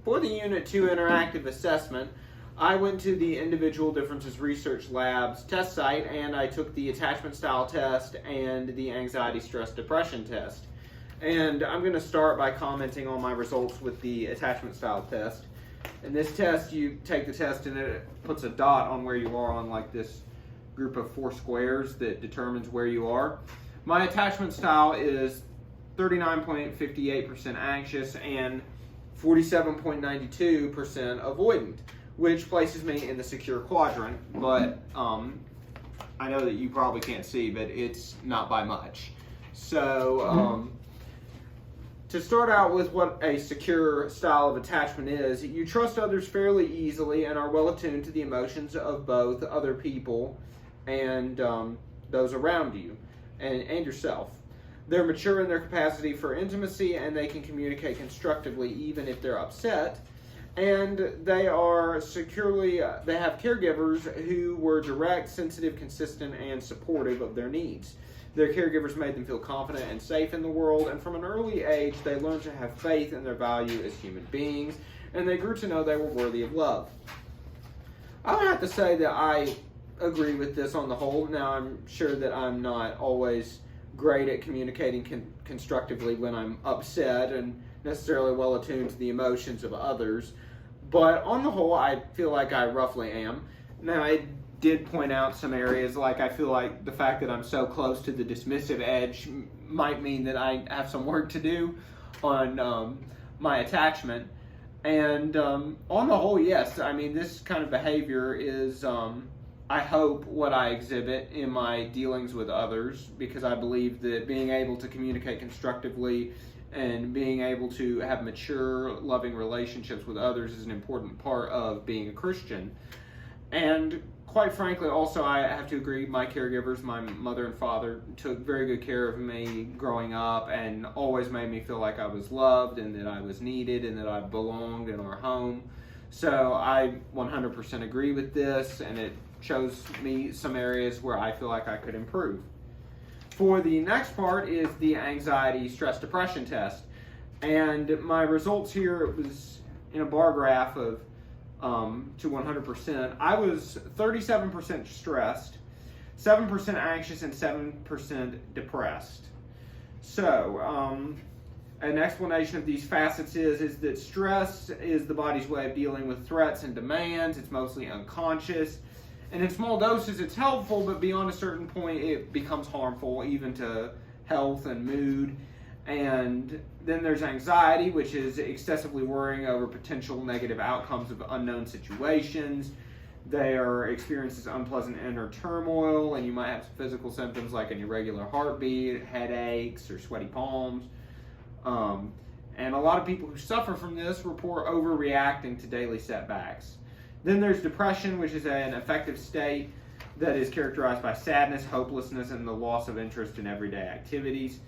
For the Unit 2 interactive assessment, I went to the Individual Differences Research Lab's test site and I took the attachment style test and the anxiety, stress, depression test. And I'm going to start by commenting on my results with the attachment style test. In this test, you take the test and it puts a dot on where you are on like this group of 4 squares that determines where you are. My attachment style is 39.58% anxious and 47.92% avoidant, which places me in the secure quadrant, but I know that you probably can't see, but it's not by much. So to start out with what a secure style of attachment is, you trust others fairly easily and are well attuned to the emotions of both other people and those around you and yourself. They're mature in their capacity for intimacy and they can communicate constructively even if they're upset. And they are they have caregivers who were direct, sensitive, consistent, and supportive of their needs. Their caregivers made them feel confident and safe in the world, and from an early age, they learned to have faith in their value as human beings, and they grew to know they were worthy of love. I would have to say that I agree with this on the whole. Now, I'm sure that I'm not always great at communicating constructively when I'm upset and necessarily well attuned to the emotions of others, but on the whole, I feel like I roughly am. Now, I did point out some areas, like I feel like the fact that I'm so close to the dismissive edge might mean that I have some work to do on my attachment. And on the whole, yes, I mean, this kind of behavior is, I hope, what I exhibit in my dealings with others, because I believe that being able to communicate constructively and being able to have mature, loving relationships with others is an important part of being a Christian. And quite frankly, also, I have to agree, my caregivers, my mother and father, took very good care of me growing up and always made me feel like I was loved and that I was needed and that I belonged in our home. So I 100% agree with this, and it shows me some areas where I feel like I could improve. For the next part is the anxiety, stress, depression test. And my results here, it was in a bar graph of to 100%. I was 37% stressed, 7% anxious, and 7% depressed. So, an explanation of these facets is that stress is the body's way of dealing with threats and demands. It's mostly unconscious. And in small doses, it's helpful, but beyond a certain point, it becomes harmful, even to health and mood. And then there's anxiety, which is excessively worrying over potential negative outcomes of unknown situations. There experiences unpleasant inner turmoil, and you might have some physical symptoms like an irregular heartbeat, headaches, or sweaty palms. And a lot of people who suffer from this report overreacting to daily setbacks. Then there's depression, which is an affective state that is characterized by sadness, hopelessness, and the loss of interest in everyday activities.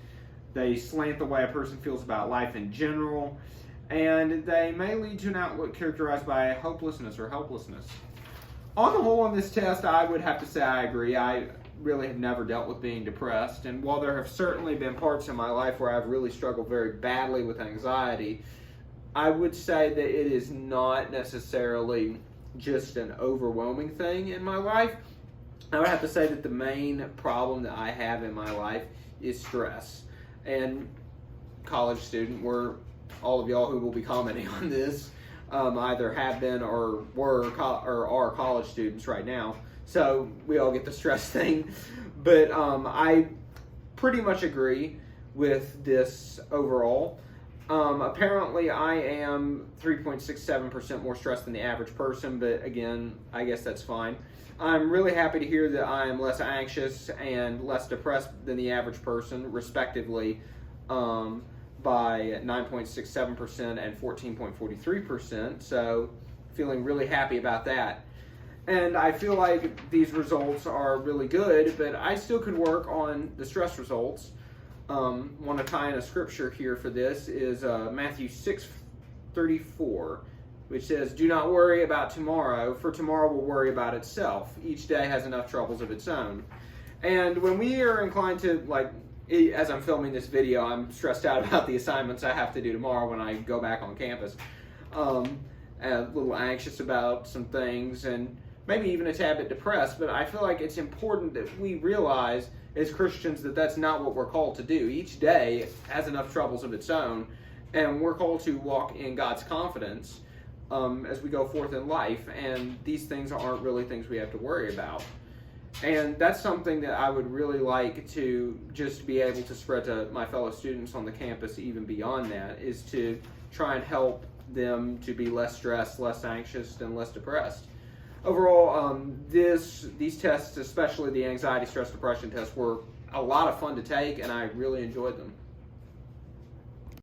They slant the way a person feels about life in general, and they may lead to an outlook characterized by hopelessness or helplessness. On the whole, on this test, I would have to say I agree. I really have never dealt with being depressed, and while there have certainly been parts in my life where I've really struggled very badly with anxiety, I would say that it is not necessarily just an overwhelming thing in my life. I would have to say that the main problem that I have in my life is stress. And college student, we're all of y'all who will be commenting on this either have been or were or are college students right now, so we all get the stress thing. But I pretty much agree with this overall. Apparently I am 3.67% more stressed than the average person, but again, I guess that's fine. I'm really happy to hear that I am less anxious and less depressed than the average person, respectively, by 9.67% and 14.43%, so feeling really happy about that. And I feel like these results are really good, but I still could work on the stress results. Want to tie in a scripture here for this is Matthew 6:34, which says, "Do not worry about tomorrow, for tomorrow will worry about itself. Each day has enough troubles of its own." And when we are inclined to, like, as I'm filming this video, I'm stressed out about the assignments I have to do tomorrow when I go back on campus. a little anxious about some things, and maybe even a tad bit depressed. But I feel like it's important that we realize as Christians that that's not what we're called to do. Each day has enough troubles of its own, and we're called to walk in God's confidence as we go forth in life, and these things aren't really things we have to worry about. And that's something that I would really like to just be able to spread to my fellow students on the campus. Even beyond that, is to try and help them to be less stressed, less anxious, and less depressed. Overall, these tests, especially the anxiety, stress, depression tests, were a lot of fun to take, and I really enjoyed them.